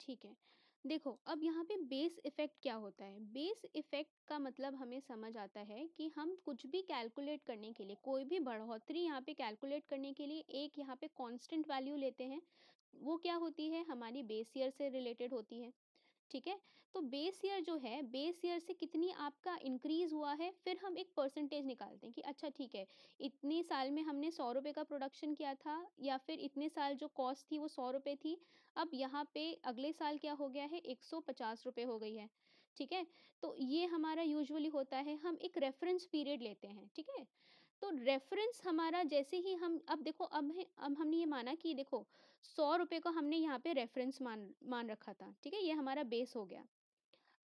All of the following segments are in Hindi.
ठीक है। देखो, अब यहाँ पे बेस इफ़ेक्ट क्या होता है? बेस इफ़ेक्ट का मतलब हमें समझ आता है कि हम कुछ भी कैलकुलेट करने के लिए, कोई भी बढ़ोतरी यहाँ पे कैलकुलेट करने के लिए एक यहाँ पे कांस्टेंट वैल्यू लेते हैं। वो क्या होती है? हमारी बेस ईयर से रिलेटेड होती है। ठीक है? तो बेस ईयर जो है, बेस ईयर से कितनी आपका इंक्रीज़ हुआ है, फिर हम एक परसेंटेज निकालते हैं कि अच्छा ठीक है, इतने साल में हमने ₹100 का प्रोडक्शन किया था या फिर इतने साल जो कॉस्ट थी वो ₹100 थी। अब यहाँ पे अगले साल क्या हो गया है, ₹150 हो गई है। ठीक है? तो ये हमारा यूजुअली होता है, हम एक रेफ़रेंस पीरियड लेते हैं। ठीक है? तो रेफ़रेंस हमारा जैसे ही हम अब देखो अब हमने ये माना कि देखो ₹100 को हमने यहाँ पे रेफ़रेंस मान मान रखा था, ठीक है? ये हमारा बेस हो गया।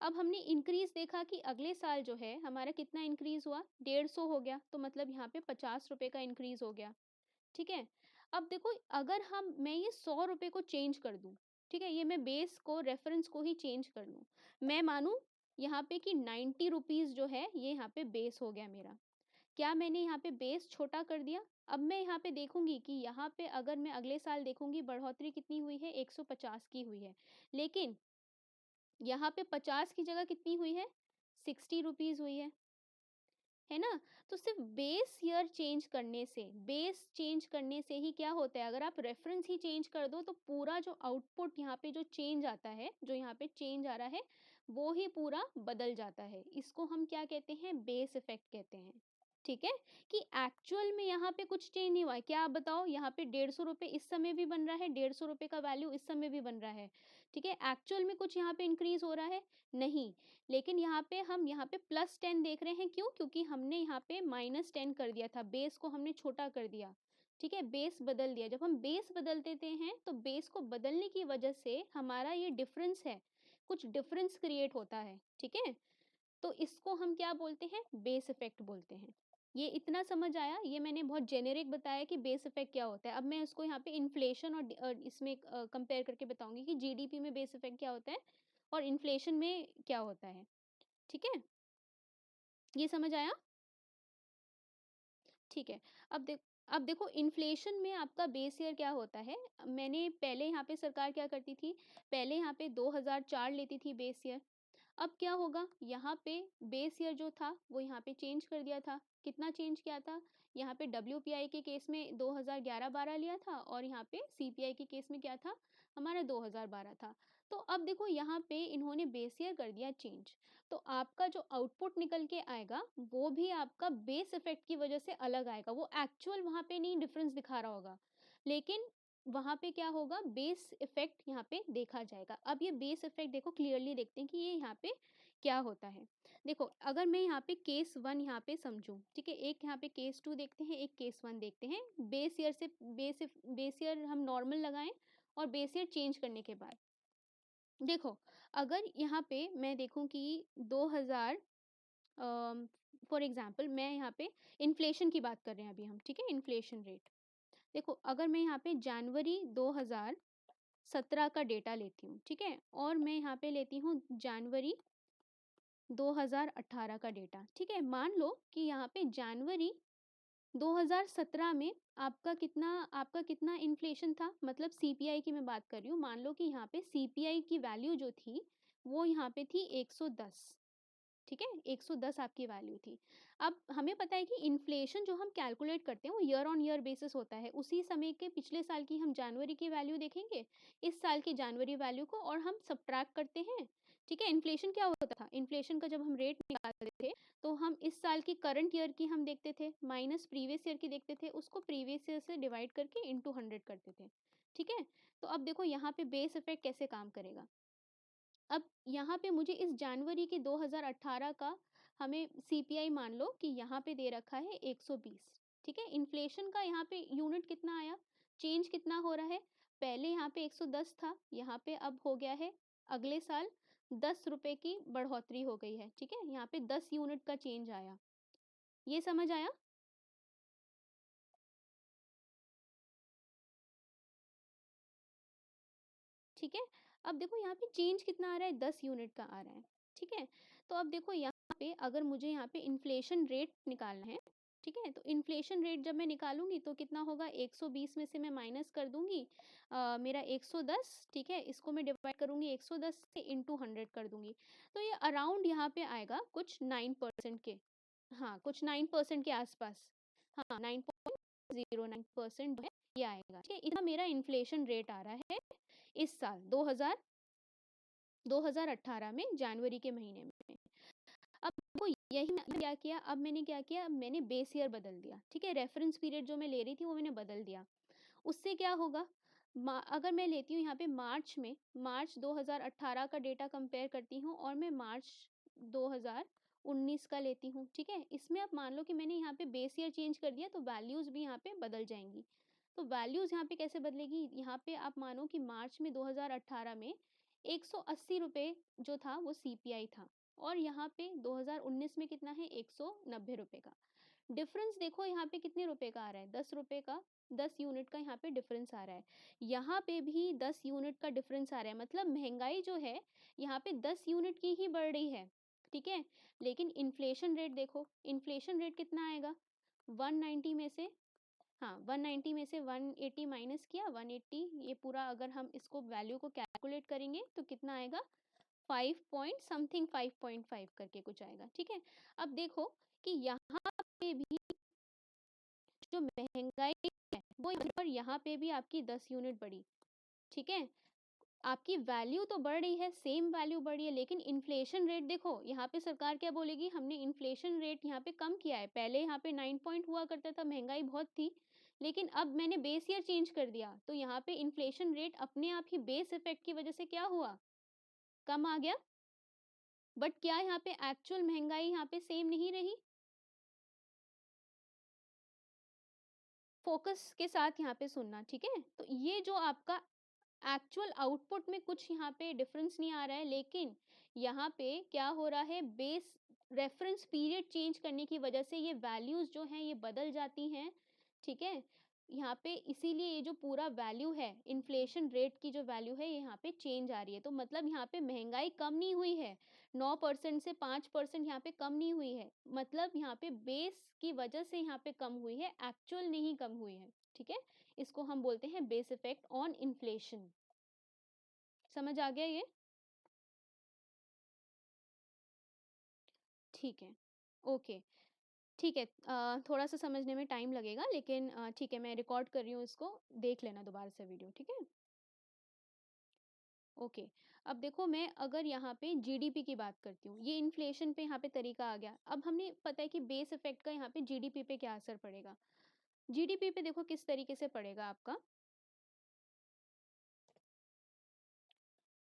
अब हमने इंक्रीज़ देखा कि अगले साल जो है हमारा कितना इंक्रीज़ हुआ? 150 हो गया, तो मतलब यहाँ पे ₹50 का इंक्रीज़ हो गया, ठीक है? अब देखो अगर मैं ये ₹100 को चेंज कर दूँ, ठीक है? ये मैं बेस को रेफ़रेंस को ही चेंज कर लूँ। मैं मानूँ यहाँ पे कि ₹90 जो है ये यहाँ पे बेस हो गया मेरा। क्या मैंने यहाँ पे बेस छोटा कर दिया? अब मैं यहाँ पे देखूँगी कि यहाँ पे अगर मैं अगले साल देखूँगी बढ़ोतरी कितनी हुई है 150 की हुई है। लेकिन यहाँ पे 50 की जगह कितनी हुई है? ₹60 हुई है ना? तो सिर्फ़ बेस ईयर चेंज करने से, बेस चेंज करने से ही क्या होता है, अगर आप रेफ़रेंस ही चेंज कर दो तो पूरा जो आउटपुट यहाँ पे जो चेंज आता है, जो यहाँ पे चेंज आ रहा है, वो ही पूरा बदल जाता है। इसको हम क्या कहते हैं? बेस इफ़ेक्ट कहते हैं। ठीक है? कि एक्चुअल में यहाँ पे कुछ चेंज नहीं हुआ है। क्या आप बताओ, यहाँ पे ₹150 इस समय भी बन रहा है, ₹150 का वैल्यू इस समय भी बन रहा है। ठीक है? एक्चुअल में कुछ यहाँ पे इंक्रीज़ हो रहा है? नहीं। लेकिन हम यहाँ पे +10 देख रहे हैं, क्यों? क्योंकि हमने यहाँ पे -10 कर दिया था, बेस को हमने छोटा कर दिया। ठीक है? बेस बदल दिया। जब हम बेस बदल देते हैं, तो बेस को बदलने की वजह से हमारा ये डिफ़रेंस है, कुछ डिफ़रेंस क्रिएट होता है। ठीक है? तो इसको हम क्या बोलते हैं? बेस इफ़ेक्ट बोलते हैं। ये इतना समझ आया? ये मैंने बहुत जेनेरिक बताया कि बेस इफ़ेक्ट क्या होता है। अब मैं उसको यहाँ पे इन्फ्लेशन और इसमें कंपेयर करके बताऊँगी कि जीडीपी में बेस इफ़ेक्ट क्या होता है और इन्फ्लेशन में क्या होता है। ठीक है? ये समझ आया? ठीक है। अब देखो इन्फ्लेशन में आपका बेस ईयर क्या होता है, मैंने पहले यहाँ पे सरकार क्या करती थी, पहले यहाँ पे 2004 लेती थी बेस ईयर। अब क्या होगा, यहाँ पे बेस ईयर जो था वो यहाँ पे चेंज कर दिया था। कितना चेंज किया था? यहाँ पे डब्ल्यूपीआई के केस में 2011-12 लिया था और यहाँ पे सीपीआई के केस में क्या था? हमारा 2012 था। तो अब देखो यहाँ पे इन्होंने बेस ईयर कर दिया चेंज। तो आपका जो आउटपुट निकल के आएगा, वो भी आपका बेस इफ़ेक्ट की वजह से अलग आएगा। वो एक्चुअल वहाँ पे नहीं डिफ़रेंस दिखा रहा होगा। लेकिन वहाँ पे क्या होगा, बेस इफ़ेक्ट यहाँ पे देखा जाएगा। अब ये बेस इफ़ेक्ट देखो क्लियरली देखते हैं कि ये यहाँ पे क्या होता है। देखो अगर मैं यहाँ पे केस 1 यहाँ पे समझूँ, ठीक है? एक यहाँ पे केस 2 देखते हैं, एक केस 1 देखते हैं। बेस ईयर हम नॉर्मल लगाएँ और बेस ईयर चेंज करने के बाद। देखो, अगर यहाँ पे मैं देखूँ कि 2000 फॉर एग्ज़ाम्पल मैं यहाँ पे इन्फ्लेशन की बात कर रहे हैं अभी हम, ठीक है? Inflation rate. देखो अगर मैं यहाँ पे जनवरी 2017 का डेटा लेती हूँ, ठीक है? और मैं यहाँ पे लेती हूँ जनवरी 2018 का डेटा, ठीक है? मान लो कि यहाँ पे जनवरी 2017 में आपका कितना इन्फ्लेशन था? मतलब सीपीआई की मैं बात कर रही हूँ। मान लो कि यहाँ पे सीपीआई की वैल्यू जो थी, वो यहाँ पे थी 110, ठीक है? 110 आपकी वैल्यू थी। अब हमें पता है कि इन्फ्लेशन जो हम कैलकुलेट करते हैं वो ईयर ऑन ईयर बेसिस होता है। उसी समय के पिछले साल की हम जनवरी की वैल्यू देखेंगे, इस साल की जनवरी वैल्यू को और हम सब्ट्रैक्ट करते हैं, ठीक है? इन्फ्लेशन क्या होता था? इन्फ्लेशन का जब हम रेट निकालते थे, तो हम इस साल की करंट ईयर की हम देखते थे, माइनस प्रीवियस ईयर की देखते थे, उसको प्रीवियस ईयर से डिवाइड करके इंटू 100 करते थे, ठीक है? तो अब देखो यहाँ पे बेस इफ़ेक्ट कैसे काम करेगा। अब यहाँ पे मुझे इस जनवरी के 2018 का हमें सीपीआई मान लो कि यहाँ पे दे रखा है 120, ठीक है? इन्फ्लेशन का यहाँ पे यूनिट कितना आया? चेंज कितना हो रहा है? पहले यहाँ पे 110 था, यहाँ पे अब हो गया है अगले साल ₹10 की बढ़ोतरी हो गई है, ठीक है? यहाँ पे 10 यूनिट का चेंज आया। ये समझ आया? ठीक है? अब देखो यहाँ पे चेंज कितना आ रहा है? 10 यूनिट का आ रहा है, ठीक है? तो अब देखो यहाँ पे अगर मुझे यहाँ पे इन्फ्लेशन रेट निकालना है, ठीक है। तो इन्फ्लेशन रेट जब मैं निकालूंगी तो कितना होगा, 120 में से मैं माइनस कर दूंगी मेरा 110, ठीक है। इसको मैं डिवाइड करूंगी 110 से इंटू 100 कर दूंगी, तो ये अराउंड यहाँ पे आएगा कुछ 9% के, हाँ कुछ 9% के आसपास, हाँ 9.09% जो है ये आएगा, ठीक है। इतना मेरा इन्फ्लेशन रेट आ रहा है इस साल 2018 में जनवरी के महीने में। अब देखो यही मैंने क्या किया, अब मैंने क्या किया, अब मैंने बेस ईयर बदल दिया, ठीक है। रेफरेंस पीरियड जो मैं ले रही थी वो मैंने बदल दिया। उससे क्या होगा, अगर मैं लेती हूँ यहाँ पे मार्च में, मार्च 2018 का डेटा कंपेयर करती हूँ और मैं मार्च 2019 का लेती हूँ, ठीक है। इसमें आप मान लो कि मैंने यहाँ पे बेस ईयर चेंज कर दिया तो वैल्यूज भी यहाँ पे बदल जाएंगी। तो वैल्यूज यहाँ पे कैसे बदलेगी, यहाँ पे आप मानो कि मार्च में 2018 में 180 रुपये जो था वो सीपीआई था, और यहाँ पे 2019 में कितना है, 190 रुपये का डिफरेंस। देखो यहाँ पे कितने रुपए का आ रहा है, 10 रुपए का, 10 यूनिट का यहाँ पे डिफरेंस आ रहा है। यहाँ पे भी 10 यूनिट का डिफरेंस आ रहा है, मतलब महंगाई जो है यहाँ पे 10 यूनिट की ही बढ़ रही है, ठीक है। लेकिन इन्फ्लेशन रेट देखो, इन्फ्लेशन रेट कितना आएगा, 190 में से, हाँ 190 में से 180 माइनस किया, 180, ये पूरा अगर हम इसको वैल्यू को कैलकुलेट करेंगे तो कितना आएगा, 5 पॉइंट समथिंग, 5.5 करके कुछ आएगा, ठीक है। अब देखो कि यहाँ पे भी जो महंगाई है वो, पर यहाँ पे भी आपकी 10 यूनिट बढ़ी, ठीक है। आपकी वैल्यू तो बढ़ रही है, सेम वैल्यू बढ़ी है, लेकिन इन्फ्लेशन रेट देखो, यहाँ पे सरकार क्या बोलेगी, हमने इन्फ्लेशन रेट यहाँ पे कम किया है, पहले यहाँ पे 9 पॉइंट हुआ करता था, महंगाई बहुत थी, लेकिन अब मैंने बेस ईयर चेंज कर दिया, तो यहाँ पे इन्फ्लेशन रेट अपने आप ही बेस इफेक्ट की वजह से क्या हुआ, कम आ गया। बट क्या यहाँ पे एक्चुअल महंगाई यहाँ पे सेम नहीं रही। फोकस के साथ यहाँ पे सुनना, ठीक है। तो ये जो आपका एक्चुअल आउटपुट में कुछ यहाँ पे डिफरेंस नहीं आ रहा है, लेकिन यहाँ पे क्या हो रहा है, बेस रेफरेंस पीरियड चेंज करने की वजह से ये वैल्यूज जो हैं ये बदल जाती हैं, ठीक है। यहाँ पे इसीलिए ये जो पूरा वैल्यू है, इन्फ्लेशन रेट की जो वैल्यू है ये यहाँ पे चेंज आ रही है, तो मतलब यहाँ पे महंगाई कम नहीं हुई है, 9% से 5% यहाँ पे कम नहीं हुई है, मतलब यहाँ पे बेस की वजह से यहाँ पे कम हुई है, एक्चुअल नहीं कम हुई है, ठीक है। इसको हम बोलते हैं बेस इफेक्ट ऑन इन्फ्लेशन। समझ आ गया ये, ठीक है, ओके, ठीक है। थोड़ा सा समझने में टाइम लगेगा, लेकिन ठीक है, मैं रिकॉर्ड कर रही हूँ इसको, देख लेना दोबारा से वीडियो, ठीक है। ओके, अब देखो मैं अगर यहाँ पे जीडीपी की बात करती हूँ, ये इन्फ्लेशन पे यहाँ पे तरीका आ गया। अब हमने पता है कि बेस इफेक्ट का यहाँ पे जीडीपी पे क्या असर पड़ेगा। जीडीपी पे देखो किस तरीके से पड़ेगा आपका,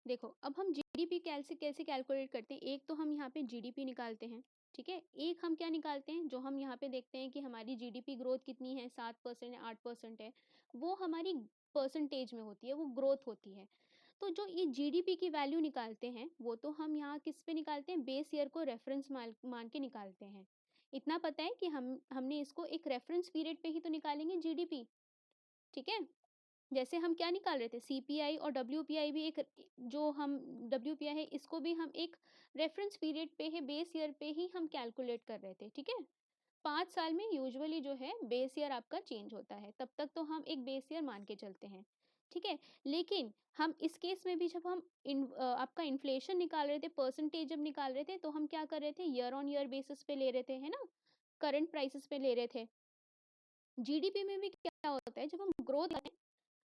देखो अब हम जीडीपी कैसे कैसे कैलकुलेट करते हैं, एक तो हम यहाँ पे जीडीपी निकालते हैं, ठीक है। एक हम क्या निकालते हैं, जो हम यहाँ पे देखते हैं कि हमारी जीडीपी ग्रोथ कितनी है, 7% या 8% है, वो हमारी परसेंटेज में होती है, वो ग्रोथ होती है। तो जो ये जीडीपी की वैल्यू निकालते हैं वो तो हम यहाँ किस पे निकालते हैं, बेस ईयर को रेफरेंस मान के निकालते हैं। इतना पता है कि हमने इसको एक रेफरेंस पीरियड पे ही तो निकालेंगे जीडीपी, ठीक है। जैसे हम क्या निकाल रहे थे, सीपीआई और डब्ल्यूपीआई भी एक, जो हम डब्ल्यूपीआई है इसको भी हम एक रेफरेंस पीरियड पे है, बेस ईयर पे ही हम कैलकुलेट कर रहे थे, ठीक है। 5 साल में यूजुअली जो है बेस ईयर आपका चेंज होता है, तब तक तो हम एक बेस ईयर मान के चलते हैं, ठीक है। लेकिन हम इस केस में भी जब हम आपका इन्फ्लेशन निकाल रहे थे, परसेंटेज जब निकाल रहे थे, तो हम क्या कर रहे थे, ईयर ऑन ईयर बेसिस पे ले रहे थे, है ना, करंट प्राइसेस पे ले रहे थे। जीडीपी में भी क्या होता है, जब हम ग्रोथ,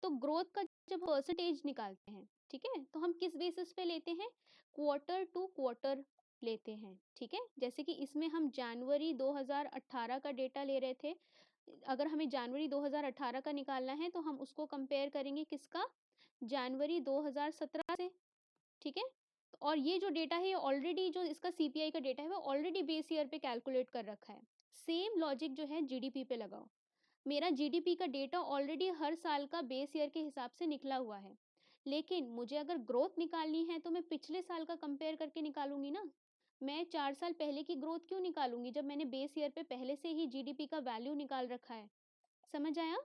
तो ग्रोथ का जब परसेंटेज निकालते हैं, ठीक है, तो हम किस बेसिस पे लेते हैं, क्वार्टर टू क्वार्टर लेते हैं, ठीक है। जैसे कि इसमें हम जनवरी 2018 का डेटा ले रहे थे, अगर हमें जनवरी 2018 का निकालना है तो हम उसको कंपेयर करेंगे किसका, जनवरी 2017 से, ठीक है। और ये जो डेटा है ये ऑलरेडी, जो इसका सीपीआई का डेटा है वो ऑलरेडी बेस ईयर पे कैलकुलेट कर रखा है। सेम लॉजिक जो है जीडीपी पे लगाओ, मेरा जीडीपी का डेटा ऑलरेडी हर साल का बेस ईयर के हिसाब से निकला हुआ है, लेकिन मुझे अगर ग्रोथ निकालनी है तो मैं पिछले साल का कंपेयर करके निकालूंगी ना। मैं 4 साल पहले की ग्रोथ क्यों निकालूंगी जब मैंने बेस ईयर पे पहले से ही जीडीपी का वैल्यू निकाल रखा है। समझ आया।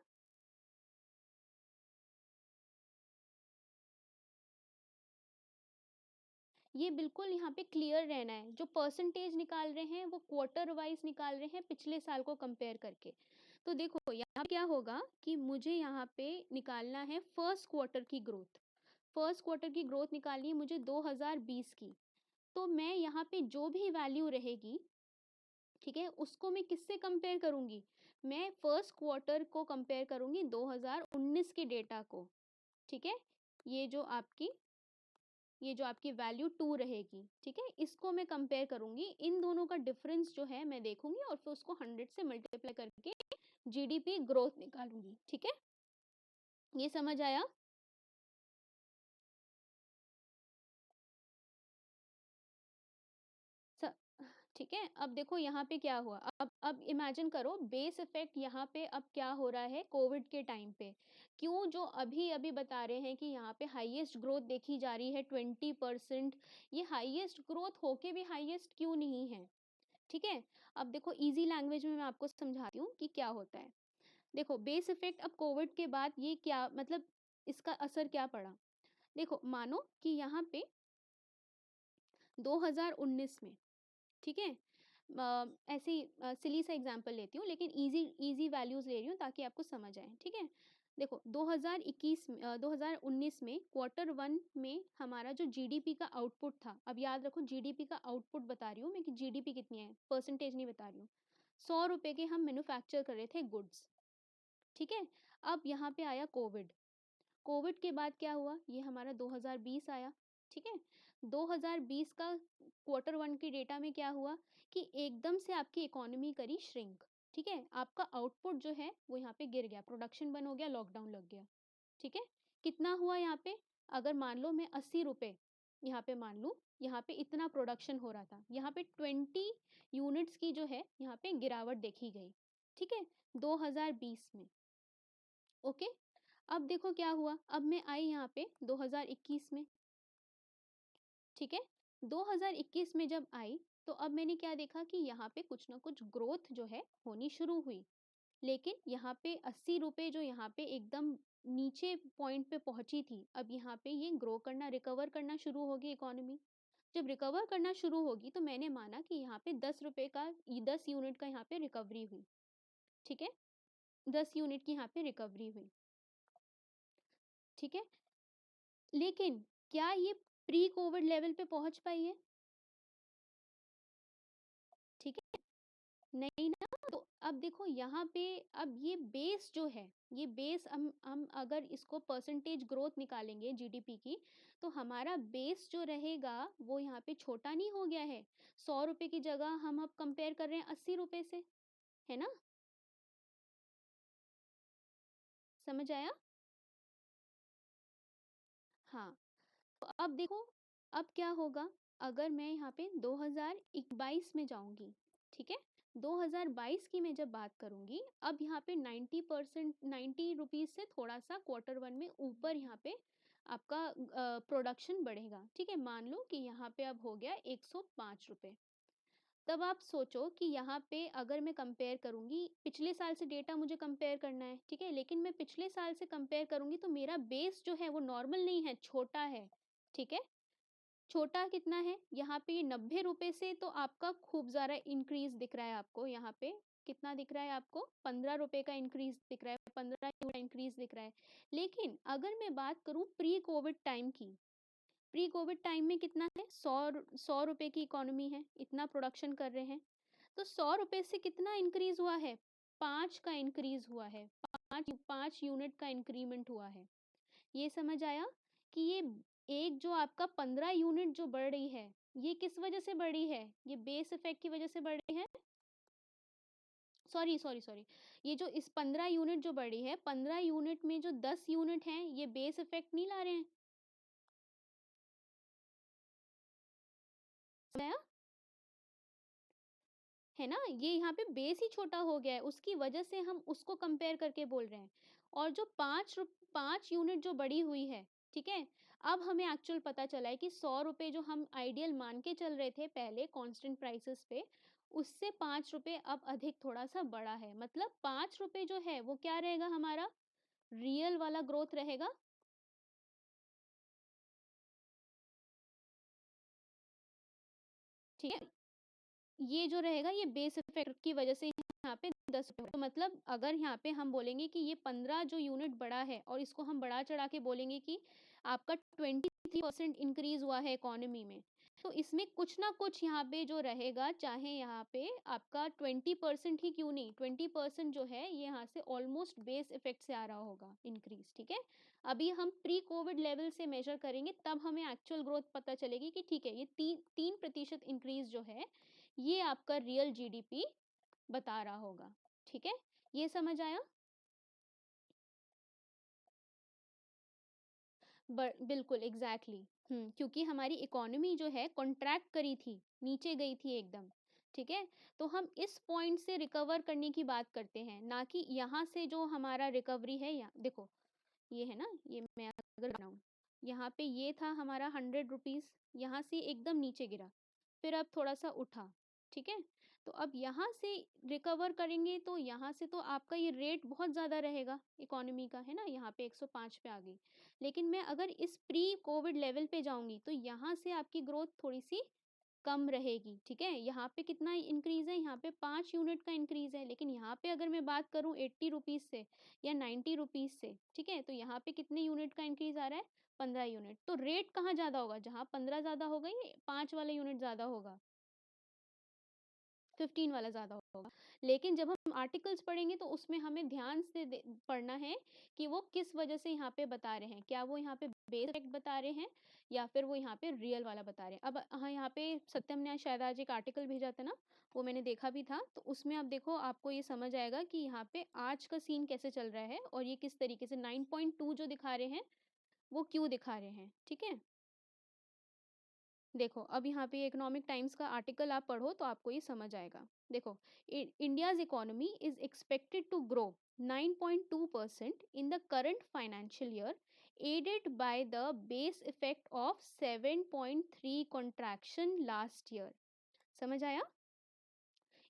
ये बिल्कुल यहाँ पे क्लियर रहना है। जो परसेंटेज निकाल रहे हैं वो क्वार्टर वाइज निकाल रहे हैं पिछले साल को कंपेयर करके। तो देखो यहाँ क्या होगा कि मुझे यहाँ पे निकालना है फर्स्ट क्वार्टर की ग्रोथ। फर्स्ट क्वार्टर की ग्रोथ निकालनी है मुझे 2020 की। तो मैं यहाँ पे जो भी वैल्यू रहेगी, ठीक है, उसको मैं किससे कंपेयर करूंगी? मैं फर्स्ट क्वार्टर को कंपेयर करूंगी 2019 के डेटा को। ठीक है, ये जो आपकी ये जो आपकी वैल्यू 2 रहेगी, ठीक है, इसको मैं कंपेयर करूंगी। इन दोनों का डिफरेंस जो है मैं देखूंगी और फिर उसको 100 से मल्टीप्लाई करके जीडीपी ग्रोथ निकालूंगी। ठीक है, ये समझ आया? स- ठीक है, अब देखो यहाँ पे क्या हुआ। अब इमेजिन करो बेस इफेक्ट यहाँ पे अब क्या हो रहा है कोविड के टाइम पे। क्यों जो अभी अभी बता रहे हैं कि यहाँ पे हाईएस्ट ग्रोथ देखी जा रही है 20%। ये हाईएस्ट ग्रोथ होके भी हाईएस्ट क्यों नहीं है? ठीक है, अब देखो इजी लैंग्वेज में मैं आपको समझाती हूँ कि क्या होता है। देखो बेस इफेक्ट अब कोविड के बाद ये क्या मतलब, इसका असर क्या पड़ा। देखो मानो कि यहाँ पे 2019 में, ठीक है, ऐसी सिली सा एग्जांपल लेती हूँ लेकिन इजी इजी वैल्यूज ले रही हूँ ताकि आपको समझ आए। ठीक है, देखो 2019 में क्वार्टर वन में हमारा जो जीडीपी का आउटपुट था, अब याद रखो जीडीपी का आउटपुट बता रही हूँ मैं कि जीडीपी कितनी है, परसेंटेज नहीं बता रही हूँ। 100 रुपए के हम मैन्युफैक्चर कर रहे थे गुड्स। ठीक है, अब यहाँ पे आया कोविड। कोविड के बाद क्या हुआ, ये हमारा 2020 आया। ठीक है, 2020 का क्वार्टर वन की डेटा में क्या हुआ कि एकदम से आपकी इकोनॉमी करी श्रिंक। ठीक है, आपका आउटपुट जो है वो यहाँ पे गिर गया, प्रोडक्शन बंद हो गया, लॉकडाउन लग गया। ठीक है, कितना हुआ यहाँ पे, अगर मान लो मैं 80 रुपए यहाँ पे मान लूँ, यहाँ पे इतना प्रोडक्शन हो रहा था, यहाँ पे 20 यूनिट्स की जो है यहाँ पे गिरावट देखी गई। ठीक है, 2020 में। ओके, अब देखो क्या हुआ, अब मैं आई यहाँ पे 2021 में। ठीक है, 2021 में जब आई तो अब मैंने क्या देखा कि यहाँ पे कुछ ना कुछ ग्रोथ जो है होनी शुरू हुई। लेकिन यहाँ पे 80 रुपए जो यहाँ पे एकदम नीचे पॉइंट पे पहुंची थी, अब यहाँ पे ये ग्रो करना, रिकवर करना शुरू होगी इकोनॉमी। जब रिकवर करना शुरू होगी तो मैंने माना कि यहाँ पे 10 रुपए का, 10 यूनिट का यहाँ पे रिकवरी हुई। ठीक है, 10 यूनिट की यहाँ पे रिकवरी हुई। ठीक है, लेकिन क्या ये प्री कोविड लेवल पे पहुंच पाई है? ठीक है, नहीं ना। तो अब देखो यहाँ पे, अब ये बेस जो है, ये बेस हम अगर इसको परसेंटेज ग्रोथ निकालेंगे जीडीपी की, तो हमारा बेस जो रहेगा वो यहाँ पे छोटा नहीं हो गया है। 100 रुपए की जगह हम अब कंपेयर कर रहे हैं 80 रुपए से, है ना? समझ आया? हाँ, तो अब देखो अब क्या होगा, अगर मैं यहाँ पे 2022 में जाऊंगी। ठीक है, 2022 की मैं जब बात करूंगी, अब यहाँ पे 90%, 90 रुपीज से थोड़ा सा क्वार्टर वन में ऊपर यहाँ पे आपका प्रोडक्शन बढ़ेगा। ठीक है, मान लो कि यहाँ पे अब हो गया 105 रुपए। तब आप सोचो कि यहाँ पे अगर मैं कंपेयर करूंगी, पिछले साल से डेटा मुझे कंपेयर करना है, ठीक है, लेकिन मैं पिछले साल से कंपेयर करूंगी तो मेरा बेस जो है वो नॉर्मल नहीं है, छोटा है। ठीक है, छोटा कितना है, यहाँ पे ये 90 रुपए से तो आपका खूब ज़्यादा इंक्रीज दिख रहा है आपको। यहाँ पे कितना दिख रहा है आपको, 15 रुपए का इंक्रीज दिख रहा है, 15 का इंक्रीज दिख रहा है। लेकिन अगर मैं बात करूँ प्री कोविड टाइम की, प्री कोविड टाइम में कितना है, 100 रुपए की इकोनॉमी है, इतना प्रोडक्शन कर रहे हैं। तो 100 रुपए से कितना इंक्रीज हुआ है, 5 का इंक्रीज हुआ है, 5 यूनिट का इंक्रीमेंट हुआ है। ये समझ आया कि ये एक जो आपका 15 यूनिट जो बढ़ रही है, ये किस वजह से बढ़ी है, ये बेस इफेक्ट की वजह से बढ़ रही है। सॉरी सॉरी सॉरी, ये जो इस 15 यूनिट जो बढ़ी है, 15 यूनिट में जो 10 यूनिट हैं ये बेस इफेक्ट नहीं ला रहे हैं। समझ आया? है ना, ये यहाँ पे बेस ही छोटा हो गया है, उसकी वजह से हम उसको कंपेयर करके बोल रहे हैं। और जो 5 यूनिट जो बढ़ी हुई है, ठीक है, अब हमें एक्चुअल पता चला है कि 100 रुपए जो हम आइडियल मान के चल रहे थे पहले कांस्टेंट प्राइसेस पे, उससे 5 रुपए अब अधिक थोड़ा सा बड़ा है। मतलब 5 रुपए जो है वो क्या रहेगा हमारा, रियल वाला ग्रोथ रहेगा। ये जो रहेगा ये बेस इफेक्ट की वजह से यहाँ पे 10 तो मतलब अगर यहाँ पे हम बोलेंगे कि ये 15 जो यूनिट बढ़ा है और इसको हम बढ़ा चढ़ा के बोलेंगे कि आपका 23% इंक्रीज हुआ है इकोनॉमी में, तो इसमें कुछ ना कुछ यहाँ पे जो रहेगा, चाहे यहाँ पे आपका 20% ही क्यों नहीं, 20% जो है ये यहाँ से ऑलमोस्ट बेस इफेक्ट से आ रहा होगा इंक्रीज। ठीक है, अभी हम प्री कोविड लेवल से मेजर करेंगे तब हमें एक्चुअल ग्रोथ पता चलेगी कि ठीक है ये 3% इंक्रीज जो है ये आपका रियल जीडीपी बता रहा होगा। ठीक है, ये समझ आया? बिल्कुल एग्जैक्टली। क्योंकि हमारी इकोनॉमी जो है कॉन्ट्रैक्ट करी थी, नीचे गई थी एकदम। ठीक है, तो हम इस पॉइंट से रिकवर करने की बात करते हैं, ना कि यहाँ से जो हमारा रिकवरी है। यहाँ देखो, ये है ना, ये मैं अगर बनाऊं, यहाँ पे ये था हमारा 100 रुपीज, यहाँ से एकदम नीचे गिरा, फिर अब थोड़ा सा उठा। ठीक है, तो अब यहाँ से रिकवर करेंगे तो यहाँ से तो आपका ये रेट बहुत ज़्यादा रहेगा इकोनॉमी का, है ना, यहाँ पे 105 पे आ गई। लेकिन मैं अगर इस प्री कोविड लेवल पे जाऊंगी तो यहाँ से आपकी ग्रोथ थोड़ी सी कम रहेगी। ठीक है, यहाँ पे कितना इंक्रीज है, यहाँ पे 5 यूनिट का इंक्रीज है, लेकिन यहाँ पे अगर मैं बात करूँ 80 रुपीज से या 90 रुपीज से, ठीक है, तो यहाँ पे कितने यूनिट का इंक्रीज आ रहा है, 15 यूनिट। तो रेट कहाँ ज्यादा होगा, जहाँ 15 ज्यादा होगा या 5 वाला यूनिट ज्यादा होगा, 15 वाला ज़्यादा होगा। लेकिन जब हम आर्टिकल्स पढ़ेंगे तो उसमें हमें ध्यान से पढ़ना है कि वो किस वजह से यहाँ पे बता रहे हैं, क्या वो यहाँ पे बेस इफेक्ट बता रहे हैं या फिर वो यहाँ पे रियल वाला बता रहे हैं। अब हाँ, यहाँ पे सत्यम ने शायद आज एक आर्टिकल भेजा था ना, वो मैंने देखा भी था, तो उसमें आप देखो, आपको ये समझ आएगा कि यहाँ पे आज का सीन कैसे चल रहा है और ये किस तरीके से 9.2 जो दिखा रहे हैं वो क्यों दिखा रहे हैं। ठीक है, देखो अब यहाँ पे इकोनॉमिक टाइम्स का आर्टिकल आप पढ़ो तो आपको ये समझ आएगा। देखो, India's economy is expected to grow 9.2% in the current financial year, added by the base effect of 7.3 contraction last year. समझ आया?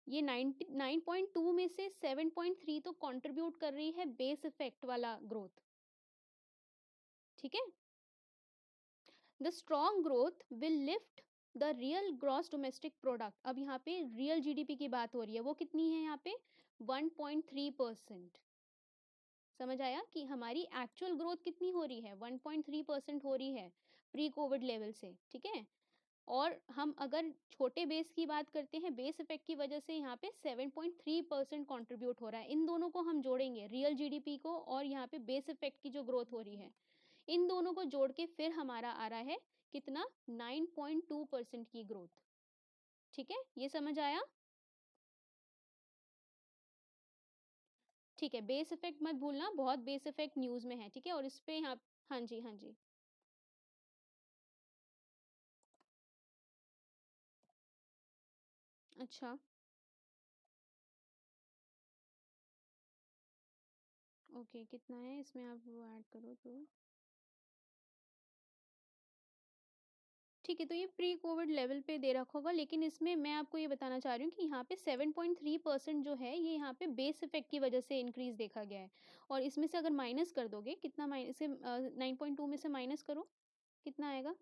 ये 9.2 में से 7.3 तो कंट्रीब्यूट कर रही है बेस इफेक्ट वाला ग्रोथ। ठीक है, the strong growth will lift the real gross domestic product. अब यहाँ पे रियल जीडीपी की बात हो रही है, वो कितनी है यहाँ पे, 1.3%। समझ आया कि हमारी एक्चुअल ग्रोथ कितनी हो रही है, 1.3% हो रही है प्री कोविड लेवल से। ठीक है, और हम अगर छोटे बेस की बात करते हैं, बेस इफेक्ट की वजह से यहाँ पे 7.3% कॉन्ट्रीब्यूट हो रहा है। इन दोनों को हम जोड़ेंगे, रियल जीडीपी को और यहाँ पे बेस इफेक्ट की जो ग्रोथ हो रही है, इन दोनों को जोड़ के फिर हमारा आ रहा है कितना, 9.2% की ग्रोथ। ठीक है, ये समझ आया? ठीक है, बेस इफेक्ट मत भूलना, बहुत बेस इफेक्ट न्यूज में है। ठीक है, और इस पे यहाँ, हाँ जी हाँ जी, अच्छा, ओके, कितना है इसमें, आप वो ऐड करो तो। ठीक है, तो ये प्री कोविड लेवल पे दे रखा होगा, लेकिन इसमें मैं आपको ये बताना चाह रही हूँ कि यहाँ पे 7.3% जो है ये यहाँ पे बेस इफेक्ट की वजह से इंक्रीज देखा गया है। और इसमें से अगर माइनस कर दोगे, कितना माइनस से 9.2 में से माइनस करो, कितना आएगा,